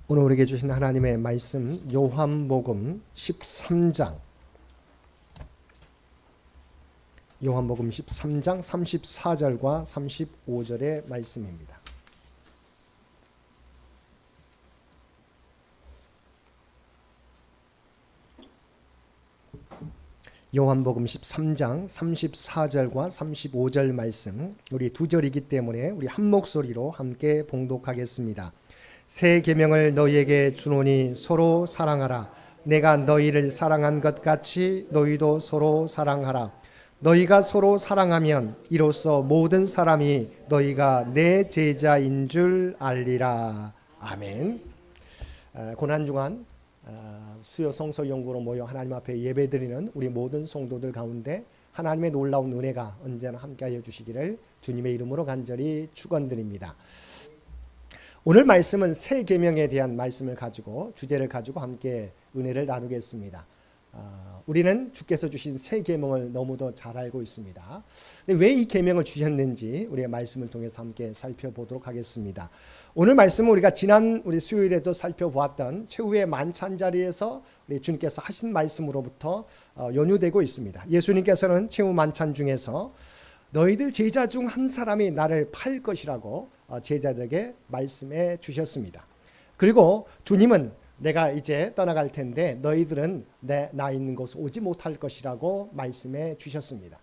오늘 우리에게 주신 하나님의 말씀 요한복음 13장 34절과 35절의 말씀입니다. 요한복음 13장 34절과 35절 말씀, 우리 두 절이기 때문에 우리 한 목소리로 함께 봉독하겠습니다. 새 계명을 너희에게 주노니 서로 사랑하라. 내가 너희를 사랑한 것 같이 너희도 서로 사랑하라. 너희가 서로 사랑하면 이로써 모든 사람이 너희가 내 제자인 줄 알리라. 아멘. 고난중한 수요 성서 연구로 모여 하나님 앞에 예배드리는 우리 모든 성도들 가운데 하나님의 놀라운 은혜가 언제나 함께하여 주시기를 주님의 이름으로 간절히 축원드립니다. 오늘 말씀은 새 계명에 대한 말씀을 가지고 주제를 가지고 함께 은혜를 나누겠습니다. 우리는 주께서 주신 새 계명을 너무도 잘 알고 있습니다. 왜 이 계명을 주셨는지 우리의 말씀을 통해서 함께 살펴보도록 하겠습니다. 오늘 말씀은 우리가 지난 우리 수요일에도 살펴보았던 최후의 만찬 자리에서 우리 주님께서 하신 말씀으로부터 연유되고 있습니다. 예수님께서는 최후 만찬 중에서 너희들 제자 중 한 사람이 나를 팔 것이라고 제자들에게 말씀해 주셨습니다. 그리고 주님은 내가 이제 떠나갈 텐데 너희들은 나 있는 곳에 오지 못할 것이라고 말씀해 주셨습니다.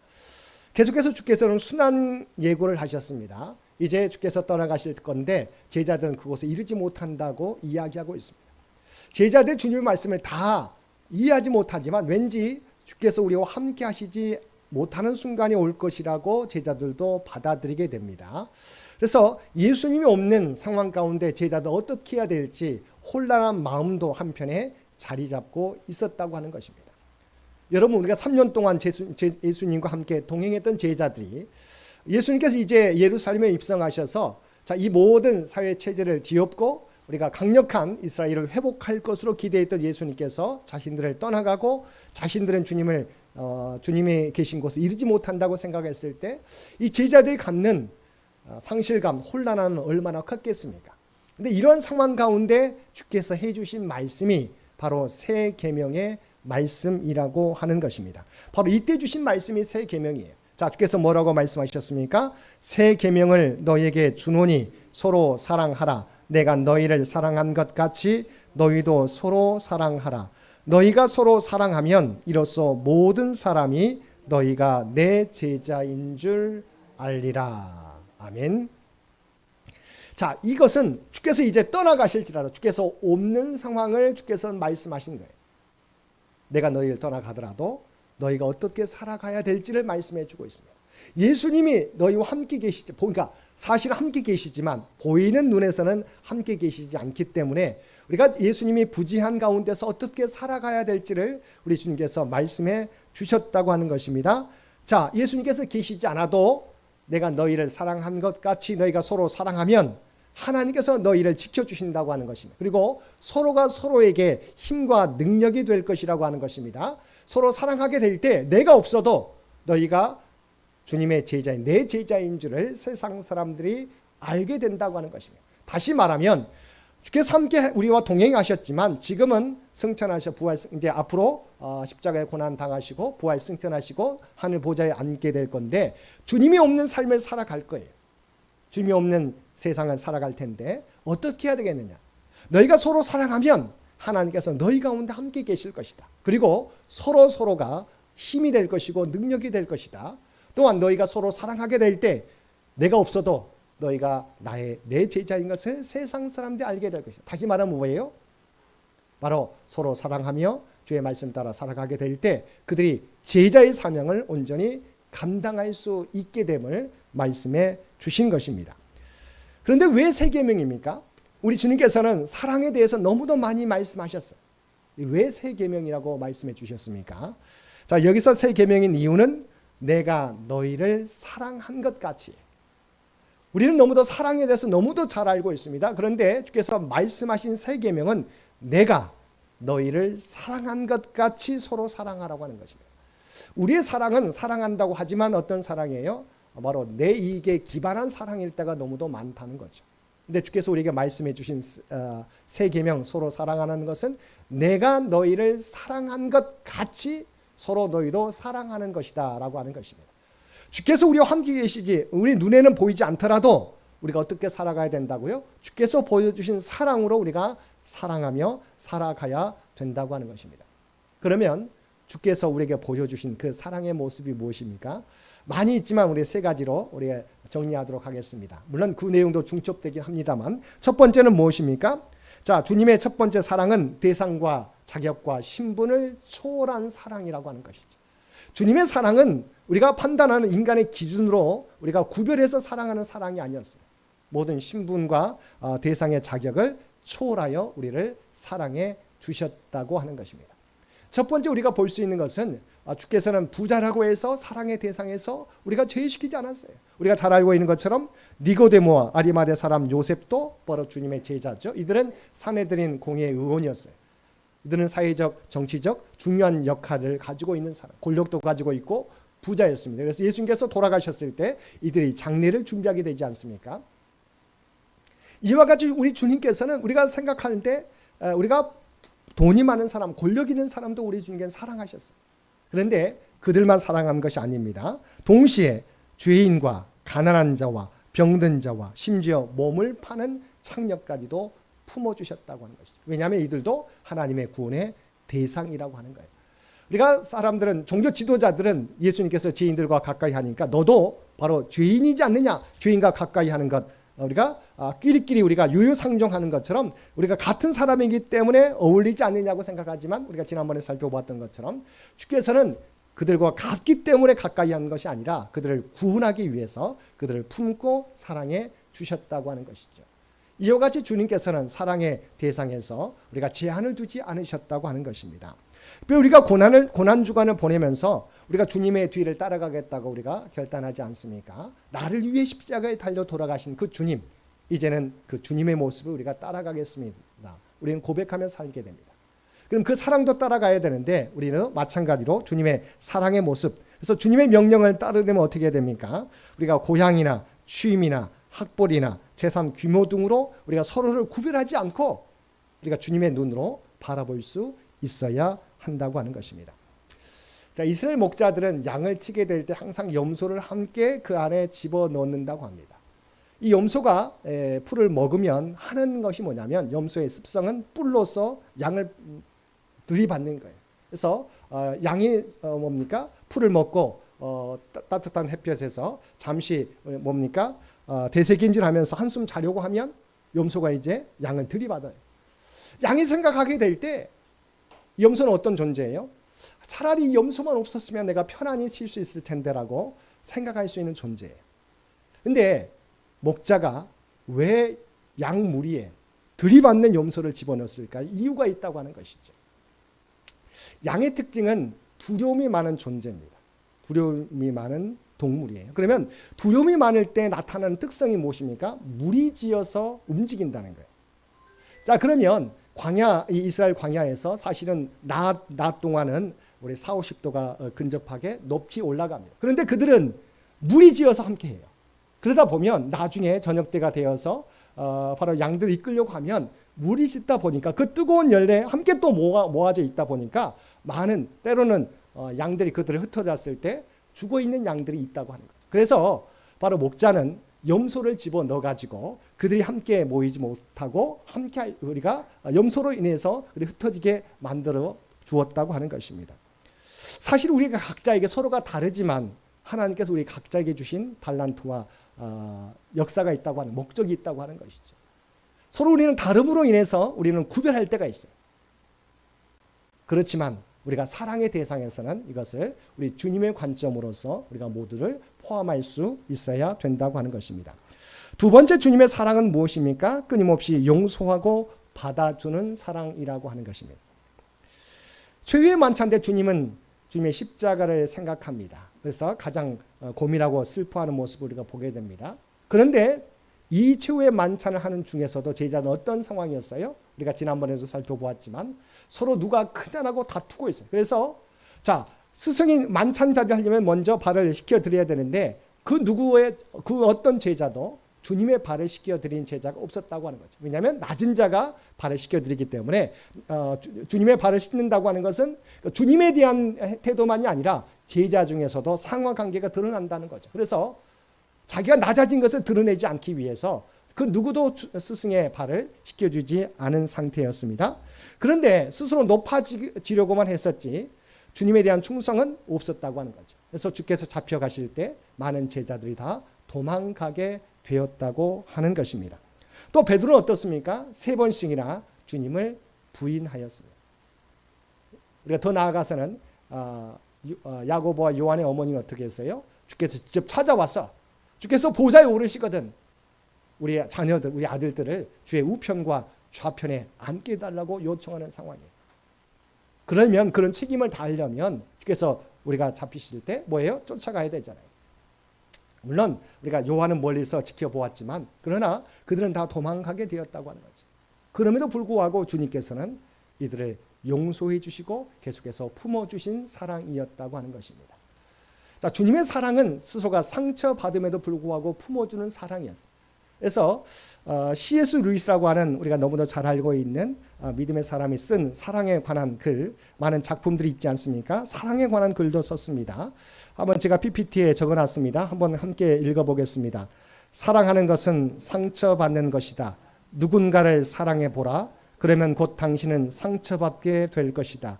계속해서 주께서는 순환 예고를 하셨습니다. 이제 주께서 떠나가실 건데 제자들은 그곳에 이르지 못한다고 이야기하고 있습니다. 제자들 주님의 말씀을 다 이해하지 못하지만 왠지 주께서 우리와 함께 하시지 못하는 순간이 올 것이라고 제자들도 받아들이게 됩니다. 그래서 예수님이 없는 상황 가운데 제자들 어떻게 해야 될지 혼란한 마음도 한편에 자리 잡고 있었다고 하는 것입니다. 여러분, 우리가 3년 동안 예수님과 함께 동행했던 제자들이 예수님께서 이제 예루살렘에 입성하셔서 이 모든 사회 체제를 뒤엎고 우리가 강력한 이스라엘을 회복할 것으로 기대했던 예수님께서 자신들을 떠나가고 자신들은 주님이 계신 곳에 이르지 못한다고 생각했을 때 이 제자들이 갖는 상실감, 혼란함은 얼마나 컸겠습니까? 근데 이런 상황 가운데 주께서 해주신 말씀이 바로 새 계명의 말씀이라고 하는 것입니다. 바로 이때 주신 말씀이 새 계명이에요. 자, 주께서 뭐라고 말씀하셨습니까? 새 계명을 너희에게 주노니 서로 사랑하라. 내가 너희를 사랑한 것 같이 너희도 서로 사랑하라. 너희가 서로 사랑하면 이로써 모든 사람이 너희가 내 제자인 줄 알리라. 아멘. 자, 이것은 주께서 이제 떠나가실지라도 주께서 없는 상황을 주께서 말씀하신 거예요. 내가 너희를 떠나가더라도 너희가 어떻게 살아가야 될지를 말씀해 주고 있습니다. 예수님이 너희와 함께 계시지, 그러니까 사실 함께 계시지만 보이는 눈에서는 함께 계시지 않기 때문에 우리가 예수님이 부지한 가운데서 어떻게 살아가야 될지를 우리 주님께서 말씀해 주셨다고 하는 것입니다. 자, 예수님께서 계시지 않아도 내가 너희를 사랑한 것 같이 너희가 서로 사랑하면 하나님께서 너희를 지켜주신다고 하는 것입니다. 그리고 서로가 서로에게 힘과 능력이 될 것이라고 하는 것입니다. 서로 사랑하게 될 때 내가 없어도 너희가 주님의 제자인, 내 제자인 줄을 세상 사람들이 알게 된다고 하는 것입니다. 다시 말하면 주께서 함께 우리와 동행하셨지만 지금은 승천하셔 이제 앞으로 십자가의 고난 당하시고 부활 승천하시고 하늘 보좌에 앉게 될 건데 주님이 없는 삶을 살아갈 거예요. 주님이 없는 세상을 살아갈 텐데 어떻게 해야 되겠느냐? 너희가 서로 사랑하면 하나님께서 너희 가운데 함께 계실 것이다. 그리고 서로가 힘이 될 것이고 능력이 될 것이다. 또한 너희가 서로 사랑하게 될 때 내가 없어도 너희가 내 제자인 것을 세상 사람들이 알게 될 것이다. 다시 말하면 뭐예요? 바로 서로 사랑하며 주의 말씀 따라 살아가게 될 때 그들이 제자의 사명을 온전히 감당할 수 있게 됨을 말씀해 주신 것입니다. 그런데 왜 새 계명입니까? 우리 주님께서는 사랑에 대해서 너무도 많이 말씀하셨어요. 왜 새 계명이라고 말씀해 주셨습니까? 자, 여기서 새 계명인 이유는 내가 너희를 사랑한 것 같이. 우리는 너무도 사랑에 대해서 너무도 잘 알고 있습니다. 그런데 주께서 말씀하신 새 계명은 내가 너희를 사랑한 것 같이 서로 사랑하라고 하는 것입니다. 우리의 사랑은 사랑한다고 하지만 어떤 사랑이에요? 바로 내 이익에 기반한 사랑일 때가 너무도 많다는 거죠. 근데 주께서 우리에게 말씀해 주신 새 계명 서로 사랑하는 것은 내가 너희를 사랑한 것 같이 서로 너희도 사랑하는 것이다 라고 하는 것입니다. 주께서 우리와 함께 계시지 우리 눈에는 보이지 않더라도 우리가 어떻게 살아가야 된다고요? 주께서 보여주신 사랑으로 우리가 사랑하며 살아가야 된다고 하는 것입니다. 그러면 주께서 우리에게 보여주신 그 사랑의 모습이 무엇입니까? 많이 있지만 우리 세 가지로 우리가 정리하도록 하겠습니다. 물론 그 내용도 중첩되긴 합니다만 첫 번째는 무엇입니까? 자, 주님의 첫 번째 사랑은 대상과 자격과 신분을 초월한 사랑이라고 하는 것이죠. 주님의 사랑은 우리가 판단하는 인간의 기준으로 우리가 구별해서 사랑하는 사랑이 아니었어요. 모든 신분과 대상의 자격을 초월하여 우리를 사랑해 주셨다고 하는 것입니다. 첫 번째 우리가 볼 수 있는 것은 주께서는 부자라고 해서 사랑의 대상에서 우리가 제외시키지 않았어요. 우리가 잘 알고 있는 것처럼 니고데모와 아리마대 사람 요셉도 바로 주님의 제자죠. 이들은 사내들인 공의 의원이었어요. 이들은 사회적, 정치적 중요한 역할을 가지고 있는 사람, 권력도 가지고 있고 부자였습니다. 그래서 예수님께서 돌아가셨을 때 이들이 장례를 준비하게 되지 않습니까? 이와 같이 우리 주님께서는 우리가 생각할 때 우리가 돈이 많은 사람, 권력 있는 사람도 우리 주님께서 사랑하셨어요. 그런데 그들만 사랑한 것이 아닙니다. 동시에 죄인과 가난한 자와 병든 자와 심지어 몸을 파는 창녀까지도 품어주셨다고 하는 것이죠. 왜냐하면 이들도 하나님의 구원의 대상이라고 하는 거예요. 우리가 사람들은 종교 지도자들은 예수님께서 죄인들과 가까이 하니까 너도 바로 죄인이지 않느냐, 죄인과 가까이 하는 것 우리가 끼리끼리 우리가 유유상종하는 것처럼 우리가 같은 사람이기 때문에 어울리지 않느냐고 생각하지만 우리가 지난번에 살펴보았던 것처럼 주께서는 그들과 같기 때문에 가까이 하는 것이 아니라 그들을 구원하기 위해서 그들을 품고 사랑해 주셨다고 하는 것이죠. 이와 같이 주님께서는 사랑의 대상에서 우리가 제한을 두지 않으셨다고 하는 것입니다. 우리가 고난 주간을 보내면서 우리가 주님의 뒤를 따라가겠다고 우리가 결단하지 않습니까? 나를 위해 십자가에 달려 돌아가신 그 주님, 이제는 그 주님의 모습을 우리가 따라가겠습니다. 우리는 고백하며 살게 됩니다. 그럼 그 사랑도 따라가야 되는데 우리는 마찬가지로 주님의 사랑의 모습, 그래서 주님의 명령을 따르려면 어떻게 됩니까? 우리가 고향이나 취임이나 학벌이나 재산 규모 등으로 우리가 서로를 구별하지 않고 우리가 주님의 눈으로 바라볼 수 있어야 한다고 하는 것입니다. 자, 이스라엘 목자들은 양을 치게 될 때 항상 염소를 함께 그 안에 집어넣는다고 합니다. 이 염소가 풀을 먹으면 하는 것이 뭐냐면 염소의 습성은 뿔로서 양을 들이받는 거예요. 그래서 양이 뭡니까? 풀을 먹고 따뜻한 햇볕에서 잠시 뭡니까? 대세김질하면서 한숨 자려고 하면 염소가 이제 양을 들이받아요. 양이 생각하게 될 때 염소는 어떤 존재예요? 차라리 이 염소만 없었으면 내가 편안히 칠 수 있을 텐데라고 생각할 수 있는 존재예요. 근데 목자가 왜 양 무리에 들이받는 염소를 집어넣었을까? 이유가 있다고 하는 것이죠. 양의 특징은 두려움이 많은 존재입니다. 두려움이 많은 동물이에요. 그러면 두려움이 많을 때 나타나는 특성이 무엇입니까? 무리지어서 움직인다는 거예요. 자, 그러면 이스라엘 광야에서 사실은 낮 동안은 우리 40~50도가 근접하게 높이 올라갑니다. 그런데 그들은 무리지어서 함께해요. 그러다 보면 나중에 저녁 때가 되어서 바로 양들을 이끌려고 하면 무리짓다 보니까 그 뜨거운 열대에 함께 또 모아져 있다 보니까 많은 때로는 양들이 그들을 흩어졌을 때 죽어있는 양들이 있다고 하는 거죠. 그래서 바로 목자는 염소를 집어넣어 가지고 그들이 함께 모이지 못하고 함께 우리가 염소로 인해서 흩어지게 만들어 주었다고 하는 것입니다. 사실 우리가 각자에게 서로가 다르지만 하나님께서 우리 각자에게 주신 달란트와 역사가 있다고 하는 목적이 있다고 하는 것이죠. 서로 우리는 다름으로 인해서 우리는 구별할 때가 있어요. 그렇지만 우리가 사랑의 대상에서는 이것을 우리 주님의 관점으로서 우리가 모두를 포함할 수 있어야 된다고 하는 것입니다. 두 번째 주님의 사랑은 무엇입니까? 끊임없이 용서하고 받아주는 사랑이라고 하는 것입니다. 최후의 만찬 때 주님은 주님의 십자가를 생각합니다. 그래서 가장 고민하고 슬퍼하는 모습을 우리가 보게 됩니다. 그런데 이 최후의 만찬을 하는 중에서도 제자는 어떤 상황이었어요? 우리가 지난번에도 살펴보았지만 서로 누가 크냐라고 다투고 있어요. 그래서 자, 스승이 만찬 자리를 하려면 먼저 발을 시켜드려야 되는데 그 어떤 제자도 주님의 발을 씻겨드린 제자가 없었다고 하는 거죠. 왜냐하면 낮은 자가 발을 씻겨드리기 때문에 주님의 발을 씻는다고 하는 것은 주님에 대한 태도만이 아니라 제자 중에서도 상하 관계가 드러난다는 거죠. 그래서 자기가 낮아진 것을 드러내지 않기 위해서 그 누구도 스승의 발을 씻겨주지 않은 상태였습니다. 그런데 스스로 높아지려고만 했었지 주님에 대한 충성은 없었다고 하는 거죠. 그래서 주께서 잡혀가실 때 많은 제자들이 다 도망가게 되었다고 하는 것입니다. 또 베드로는 어떻습니까? 3번씩이나 주님을 부인하였습니다. 우리가 더 나아가서는 야고보와 요한의 어머니는 어떻게 했어요? 주께서 직접 찾아와서 주께서 보좌에 오르시거든 우리 자녀들, 우리 아들들을 주의 우편과 좌편에 앉게 해달라고 요청하는 상황이에요. 그러면 그런 책임을 다하려면 주께서 우리가 잡히실 때 뭐예요? 쫓아가야 되잖아요. 물론 우리가 요한은 멀리서 지켜보았지만 그러나 그들은 다 도망가게 되었다고 하는 거죠. 그럼에도 불구하고 주님께서는 이들을 용서해 주시고 계속해서 품어주신 사랑이었다고 하는 것입니다. 자, 주님의 사랑은 스스로가 상처받음에도 불구하고 품어주는 사랑이었어요. 그래서 C.S. 루이스라고 하는 우리가 너무도 잘 알고 있는 믿음의 사람이 쓴 사랑에 관한 글 많은 작품들이 있지 않습니까? 사랑에 관한 글도 썼습니다. 한번 제가 PPT에 적어놨습니다. 한번 함께 읽어보겠습니다. 사랑하는 것은 상처받는 것이다. 누군가를 사랑해 보라. 그러면 곧 당신은 상처받게 될 것이다.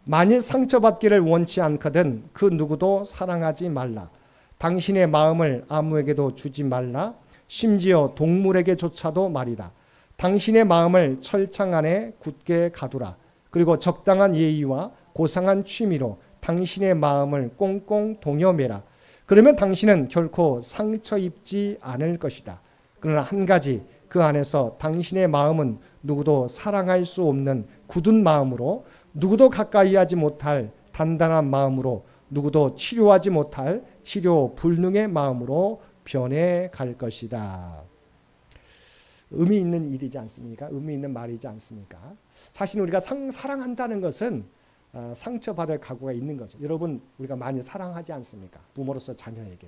만일 상처받기를 원치 않거든 그 누구도 사랑하지 말라. 당신의 마음을 아무에게도 주지 말라. 심지어 동물에게조차도 말이다. 당신의 마음을 철창 안에 굳게 가두라. 그리고 적당한 예의와 고상한 취미로 당신의 마음을 꽁꽁 동여매라. 그러면 당신은 결코 상처 입지 않을 것이다. 그러나 한 가지, 그 안에서 당신의 마음은 누구도 사랑할 수 없는 굳은 마음으로, 누구도 가까이 하지 못할 단단한 마음으로, 누구도 치료하지 못할 치료 불능의 마음으로 변해갈 것이다. 의미 있는 일이지 않습니까? 의미 있는 말이지 않습니까? 사실 우리가 사랑한다는 것은 상처받을 각오가 있는 거죠. 여러분, 우리가 많이 사랑하지 않습니까? 부모로서 자녀에게,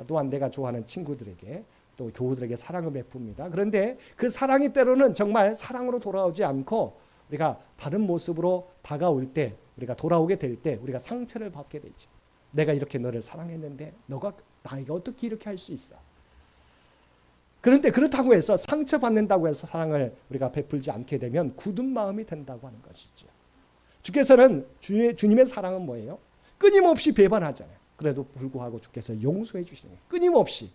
또한 내가 좋아하는 친구들에게, 또 교우들에게 사랑을 베풉니다. 그런데 그 사랑이 때로는 정말 사랑으로 돌아오지 않고 우리가 다른 모습으로 다가올 때, 우리가 돌아오게 될 때 우리가 상처를 받게 되죠. 내가 이렇게 너를 사랑했는데 너가 나에게 어떻게 이렇게 할 수 있어? 그런데 그렇다고 해서 상처받는다고 해서 사랑을 우리가 베풀지 않게 되면 굳은 마음이 된다고 하는 것이죠. 주께서는 주님의 사랑은 뭐예요? 끊임없이 배반하잖아요. 그래도 불구하고 주께서 용서해 주시는 거예요. 끊임없이.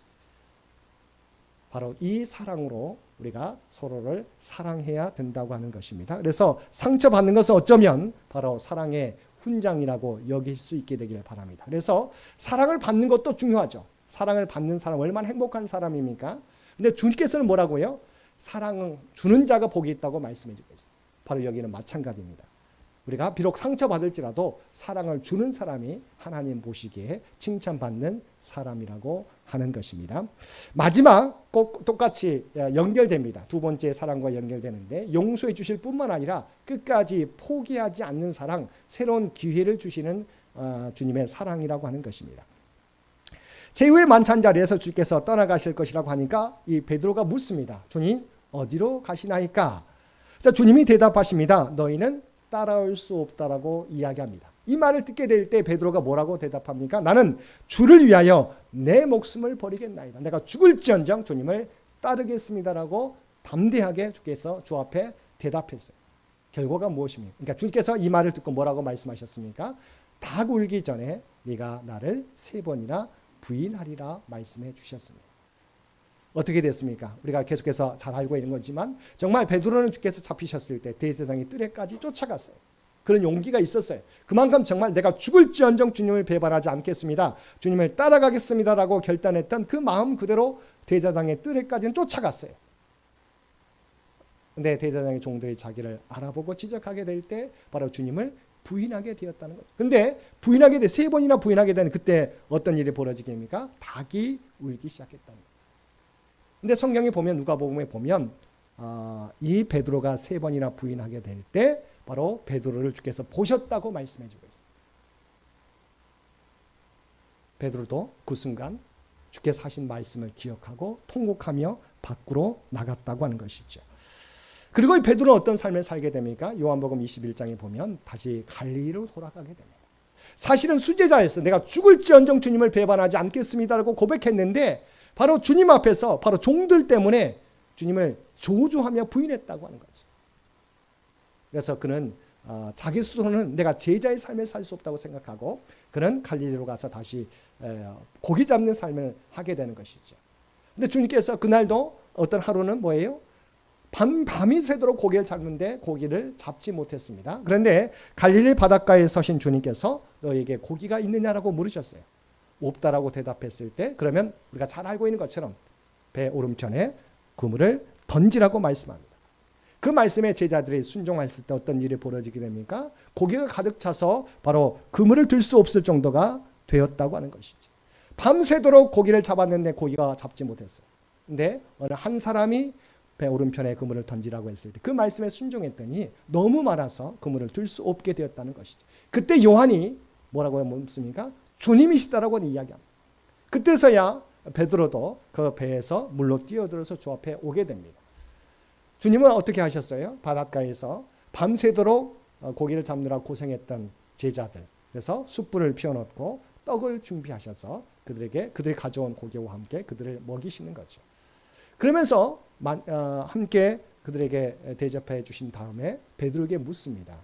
바로 이 사랑으로 우리가 서로를 사랑해야 된다고 하는 것입니다. 그래서 상처받는 것은 어쩌면 바로 사랑의 훈장이라고 여길 수 있게 되기를 바랍니다. 그래서 사랑을 받는 것도 중요하죠. 사랑을 받는 사람 얼마나 행복한 사람입니까? 근데 주님께서는 뭐라고요? 사랑은 주는 자가 복이 있다고 말씀해 주고 있어요. 바로 여기는 마찬가지입니다. 우리가 비록 상처받을지라도 사랑을 주는 사람이 하나님 보시기에 칭찬받는 사람이라고 하는 것입니다. 마지막 꼭 똑같이 연결됩니다. 두 번째 사랑과 연결되는데 용서해 주실 뿐만 아니라 끝까지 포기하지 않는 사랑, 새로운 기회를 주시는 주님의 사랑이라고 하는 것입니다. 제후의 만찬 자리에서 주께서 떠나가실 것이라고 하니까 이 베드로가 묻습니다. 주님 어디로 가시나이까? 자, 주님이 대답하십니다. 너희는 따라올 수 없다라고 이야기합니다. 이 말을 듣게 될 때 베드로가 뭐라고 대답합니까? 나는 주를 위하여 내 목숨을 버리겠나이다. 내가 죽을지언정 주님을 따르겠습니다라고 담대하게 주께서 주 앞에 대답했어요. 결과가 무엇입니까? 그러니까 주께서 이 말을 듣고 뭐라고 말씀하셨습니까? 닭 울기 전에 네가 나를 3번이나 부인하리라 말씀해 주셨습니다. 어떻게 됐습니까? 우리가 계속해서 잘 알고 있는 거지만 정말 베드로는 주께서 잡히셨을 때 대제사장의 뜰에까지 쫓아갔어요. 그런 용기가 있었어요. 그만큼 정말 내가 죽을지언정 주님을 배반하지 않겠습니다. 주님을 따라가겠습니다라고 결단했던 그 마음 그대로 대제사장의 뜰에까지는 쫓아갔어요. 근데 대제사장의 종들이 자기를 알아보고 지적하게 될 때 바로 주님을 부인하게 되었다는 거죠. 근데 부인하게 돼 3번이나 부인하게 된 그때 어떤 일이 벌어지게 됩니까? 닭이 울기 시작했다는 거예요. 근데 성경에 보면 누가복음에 보면 이 베드로가 3번이나 부인하게 될 때 바로 베드로를 주께서 보셨다고 말씀해 주고 있어요. 베드로도 그 순간 주께서 하신 말씀을 기억하고 통곡하며 밖으로 나갔다고 하는 것이죠. 그리고 이 베드로는 어떤 삶을 살게 됩니까? 요한복음 21장에 보면 다시 갈릴리로 돌아가게 됩니다. 사실은 수제자였어. 내가 죽을지언정 주님을 배반하지 않겠습니다라고 고백했는데 바로 주님 앞에서 바로 종들 때문에 주님을 저주하며 부인했다고 하는 거죠. 그래서 그는 자기 스스로는 내가 제자의 삶을 살 수 없다고 생각하고 그는 갈릴리로 가서 다시 고기 잡는 삶을 하게 되는 것이죠. 근데 주님께서 그날도 어떤 하루는 뭐예요? 밤이 새도록 고기를 잡는데 고기를 잡지 못했습니다. 그런데 갈릴리 바닷가에 서신 주님께서 너에게 고기가 있느냐라고 물으셨어요. 없다라고 대답했을 때 그러면 우리가 잘 알고 있는 것처럼 배 오른편에 그물을 던지라고 말씀합니다. 그 말씀에 제자들이 순종했을 때 어떤 일이 벌어지게 됩니까? 고기가 가득 차서 바로 그물을 들 수 없을 정도가 되었다고 하는 것이죠. 밤새도록 고기를 잡았는데 고기가 잡지 못했어요. 근데 어느 한 사람이 배 오른편에 그물을 던지라고 했을 때 그 말씀에 순종했더니 너무 많아서 그물을 들 수 없게 되었다는 것이죠. 그때 요한이 뭐라고 묻습니까? 주님이시다라고 이야기합니다. 그때서야 베드로도 그 배에서 물로 뛰어들어서 주 앞에 오게 됩니다. 주님은 어떻게 하셨어요? 바닷가에서 밤새도록 고기를 잡느라 고생했던 제자들, 그래서 숯불을 피워놓고 떡을 준비하셔서 그들이 가져온 고기와 함께 그들을 먹이시는 거죠. 그러면서 함께 그들에게 대접해 주신 다음에 베드로에게 묻습니다.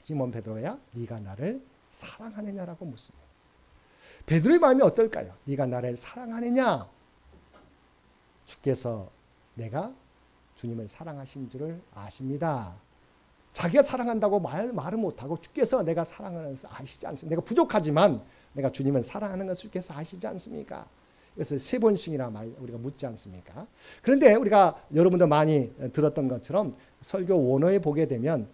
시몬 베드로야, 네가 나를 사랑하느냐라고 묻습니다. 베드로의 마음이 어떨까요? 네가 나를 사랑하느냐? 주께서 내가 주님을 사랑하신 줄을 아십니다. 자기가 사랑한다고 말을 못하고 주께서 내가 사랑하는 것을 아시지 않습니까? 내가 부족하지만 내가 주님을 사랑하는 것을 주께서 아시지 않습니까? 그래서 3번씩이나 우리가 묻지 않습니까? 그런데 우리가 여러분도 많이 들었던 것처럼 설교 원어에 보게 되면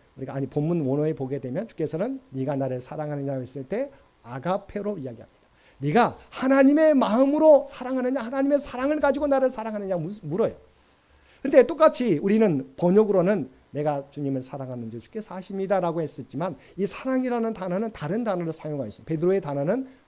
본문 원어에 보게 되면 주께서는 네가 나를 사랑하느냐고 했을 때 아가페로 이야기합니다. 네가 하나님의 마음으로 사랑하느냐, 하나님의 사랑을 가지고 나를 사랑하느냐 물어요. 근데 똑같이 우리는 번역으로는 내가 주님을 사랑하는 줄 주께서 아십니다라고 했었지만 이 사랑이라는 단어는 다른 단어를 사용하고 있습니다. 베드로의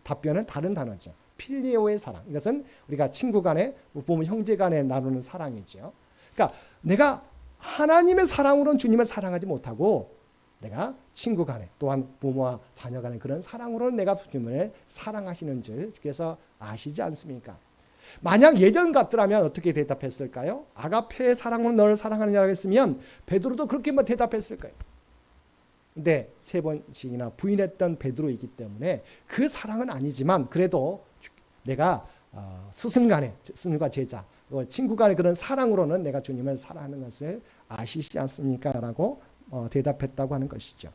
답변은 다른 단어죠. 필리오의 사랑. 이것은 우리가 친구 간에, 부모 형제 간에 나누는 사랑이죠. 그러니까 내가 하나님의 사랑으로는 주님을 사랑하지 못하고 내가 친구 간에 또한 부모와 자녀 간에 그런 사랑으로는 내가 주님을 사랑하시는 줄 주께서 아시지 않습니까? 만약 예전 같더라면 어떻게 대답했을까요? 아가페의 사랑으로 너를 사랑하느냐고 했으면 베드로도 그렇게만 대답했을 거예요. 근데 3번씩이나 부인했던 베드로이기 때문에 그 사랑은 아니지만 그래도 내가 스승과 제자, 친구 간의 그런 사랑으로는 내가 주님을 사랑하는 것을 아시지 않습니까? 라고 대답했다고 하는 것이죠.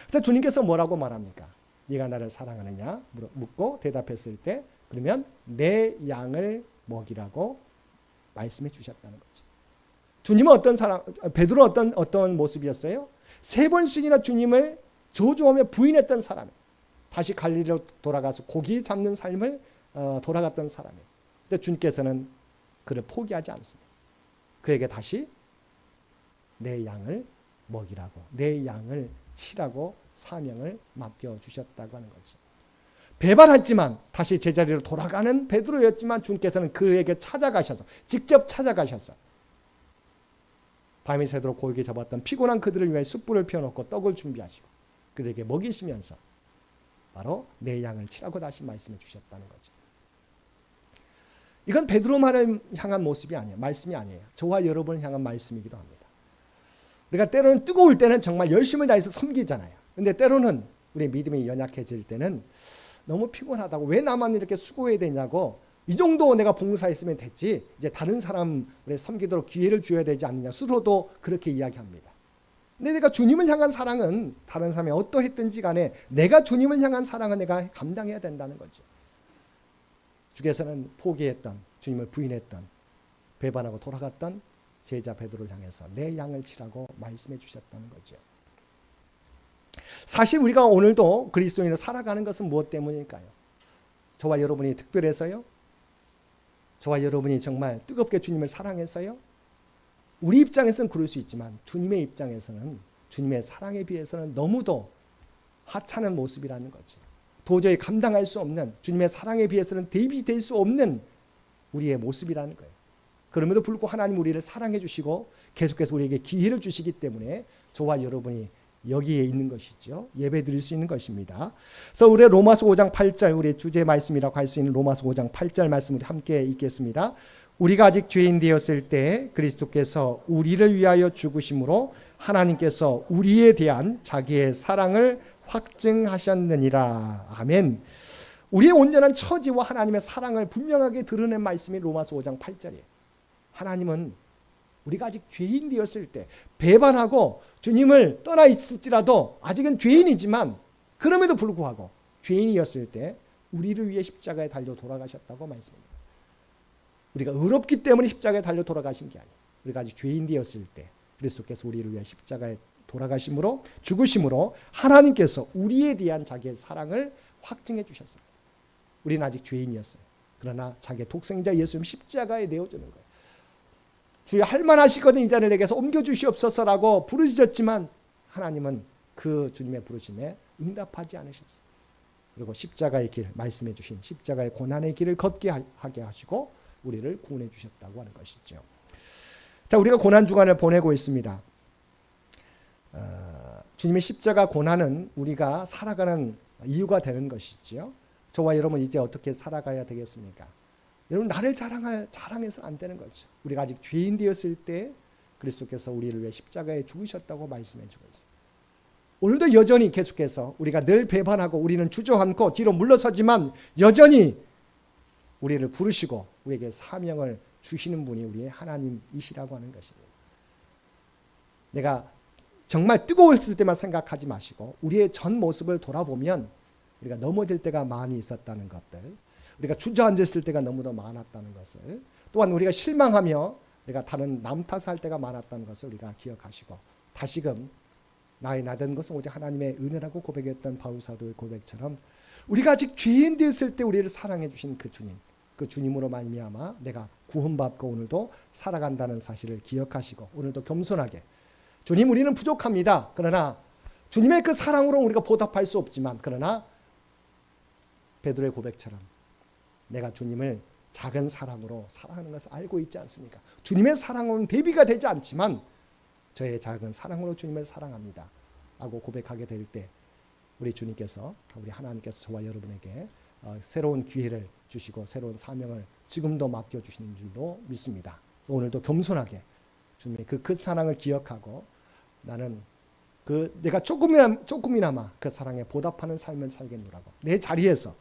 그래서 주님께서 뭐라고 말합니까? 네가 나를 사랑하느냐? 묻고 대답했을 때 그러면 내 양을 먹이라고 말씀해 주셨다는 거죠. 주님은 베드로는 어떤 모습이었어요? 3번씩이나 주님을 저주하며 부인했던 사람이에요. 다시 갈릴리로 돌아가서 고기 잡는 삶을 돌아갔던 사람이에요. 근데 주님께서는 그를 포기하지 않습니다. 그에게 다시 내 양을 먹이라고, 내 양을 치라고 사명을 맡겨주셨다고 하는 거죠. 배반했지만 다시 제자리로 돌아가는 베드로였지만 주님께서는 그에게 직접 찾아가셔서 밤이 새도록 고기 잡았던 피곤한 그들을 위해 숯불을 피워놓고 떡을 준비하시고 그들에게 먹이시면서 바로 내 양을 치라고 다시 말씀해 주셨다는 거죠. 이건 베드로만을 향한 모습이 아니에요. 말씀이 아니에요. 저와 여러분을 향한 말씀이기도 합니다. 우리가 때로는 뜨거울 때는 정말 열심을 다해서 섬기잖아요. 근데 때로는 우리 믿음이 연약해질 때는 너무 피곤하다고 왜 나만 이렇게 수고해야 되냐고 이 정도 내가 봉사했으면 됐지 이제 다른 사람 섬기도록 기회를 줘야 되지 않느냐 스스로도 그렇게 이야기합니다. 근데 내가 주님을 향한 사랑은 다른 사람이 어떠했든지 간에 내가 주님을 향한 사랑은 내가 감당해야 된다는 거죠. 주께서는 포기했던 주님을 부인했던 배반하고 돌아갔던 제자 베드로를 향해서 내 양을 치라고 말씀해 주셨다는 거죠. 사실 우리가 오늘도 그리스도인으로 살아가는 것은 무엇 때문일까요? 저와 여러분이 특별해서요? 저와 여러분이 정말 뜨겁게 주님을 사랑해서요? 우리 입장에서는 그럴 수 있지만 주님의 입장에서는 주님의 사랑에 비해서는 너무도 하찮은 모습이라는 거죠. 도저히 감당할 수 없는, 주님의 사랑에 비해서는 대비될 수 없는 우리의 모습이라는 거예요. 그럼에도 불구하고 하나님 우리를 사랑해 주시고 계속해서 우리에게 기회를 주시기 때문에 저와 여러분이 여기에 있는 것이죠. 예배 드릴 수 있는 것입니다. 그래서 우리 로마서 5장 8절, 우리 주제 말씀이라고 할 수 있는 로마서 5장 8절 말씀 우리 함께 읽겠습니다. 우리가 아직 죄인 되었을 때 그리스도께서 우리를 위하여 죽으심으로 하나님께서 우리에 대한 자기의 사랑을 확증하셨느니라. 아멘. 우리의 온전한 처지와 하나님의 사랑을 분명하게 드러낸 말씀이 로마서 5장 8절이에요. 하나님은 우리가 아직 죄인 되었을 때, 배반하고 주님을 떠나 있을지라도 아직은 죄인이지만 그럼에도 불구하고 죄인이었을 때 우리를 위해 십자가에 달려 돌아가셨다고 말씀합니다. 우리가 의롭기 때문에 십자가에 달려 돌아가신 게 아니에요. 우리가 아직 죄인 되었을 때 그리스도께서 우리를 위해 십자가에 돌아가심으로, 죽으심으로 하나님께서 우리에 대한 자기의 사랑을 확증해 주셨어요. 우리는 아직 죄인이었어요. 그러나 자기의 독생자 예수님 십자가에 내어주는 거예요. 주여 할만하시거든 이 자를 내게서 옮겨주시옵소서라고 부르짖었지만 하나님은 그 주님의 부르심에 응답하지 않으셨어요. 그리고 십자가의 길, 말씀해 주신 십자가의 고난의 길을 걷게 하게 하시고 우리를 구원해 주셨다고 하는 것이죠. 자, 우리가 고난 주간을 보내고 있습니다. 주님의 십자가 고난은 우리가 살아가는 이유가 되는 것이죠. 저와 여러분 이제 어떻게 살아가야 되겠습니까? 여러분 나를 자랑해서는 안 되는 거죠. 우리가 아직 죄인 되었을 때 그리스도께서 우리를 위해 십자가에 죽으셨다고 말씀해 주고 있어요. 오늘도 여전히 계속해서 우리가 늘 배반하고 우리는 주저앉고 뒤로 물러서지만 여전히 우리를 부르시고 우리에게 사명을 주시는 분이 우리의 하나님이시라고 하는 것입니다. 내가 정말 뜨거웠을 때만 생각하지 마시고 우리의 전 모습을 돌아보면 우리가 넘어질 때가 많이 있었다는 것들, 우리가 주저앉았을 때가 너무도 많았다는 것을, 또한 우리가 실망하며 우리가 다른 남 탓할 때가 많았다는 것을 우리가 기억하시고 다시금 나의 나된 것은 오직 하나님의 은혜라고 고백했던 바울 사도의 고백처럼 우리가 아직 죄인 되었을 때 우리를 사랑해 주신 그 주님, 그 주님으로 말미암아 내가 구원받고 오늘도 살아간다는 사실을 기억하시고 오늘도 겸손하게 주님 우리는 부족합니다. 그러나 주님의 그 사랑으로 우리가 보답할 수 없지만 그러나 베드로의 고백처럼 내가 주님을 작은 사랑으로 사랑하는 것을 알고 있지 않습니까? 주님의 사랑은 대비가 되지 않지만 저의 작은 사랑으로 주님을 사랑합니다 라고 고백하게 될 때 우리 주님께서, 우리 하나님께서 저와 여러분에게 새로운 기회를 주시고 새로운 사명을 지금도 맡겨주시는 줄도 믿습니다. 오늘도 겸손하게 주님의 그 사랑을 기억하고 나는 내가 조금이나마 그 사랑에 보답하는 삶을 살겠노라고, 내 자리에서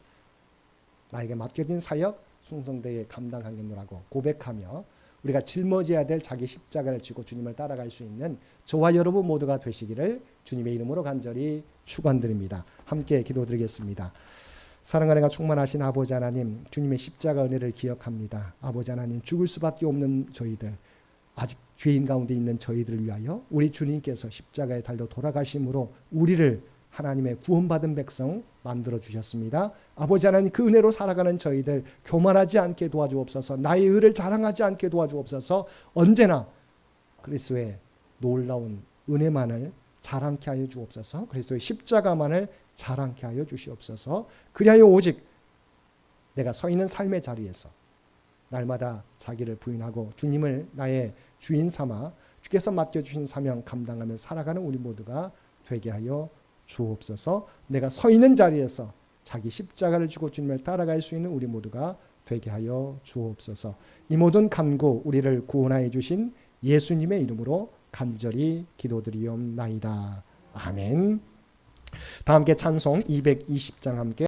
나에게 맡겨진 사역 충성되게 감당하겠노라고 고백하며 우리가 짊어져야 될 자기 십자가를 지고 주님을 따라갈 수 있는 저와 여러분 모두가 되시기를 주님의 이름으로 간절히 축원드립니다. 함께 기도드리겠습니다. 사랑과 은혜가 충만하신 아버지 하나님, 주님의 십자가 은혜를 기억합니다. 아버지 하나님, 죽을 수밖에 없는 저희들, 아직 죄인 가운데 있는 저희들을 위하여 우리 주님께서 십자가에 달려 돌아가심으로 우리를 하나님의 구원받은 백성 만들어 주셨습니다. 아버지 하나님, 그 은혜로 살아가는 저희들 교만하지 않게 도와주옵소서. 나의 의를 자랑하지 않게 도와주옵소서. 언제나 그리스도의 놀라운 은혜만을 자랑케 하여 주옵소서. 그리스도의 십자가만을 자랑케 하여 주시옵소서. 그리하여 오직 내가 서 있는 삶의 자리에서 날마다 자기를 부인하고 주님을 나의 주인 삼아 주께서 맡겨주신 사명 감당하며 살아가는 우리 모두가 되게 하여 주옵소서. 내가 서 있는 자리에서 자기 십자가를 지고 주님을 따라갈 수 있는 우리 모두가 되게 하여 주옵소서. 이 모든 간구 우리를 구원하여 주신 예수님의 이름으로 간절히 기도드리옵나이다. 아멘. 다 함께 찬송 220장 함께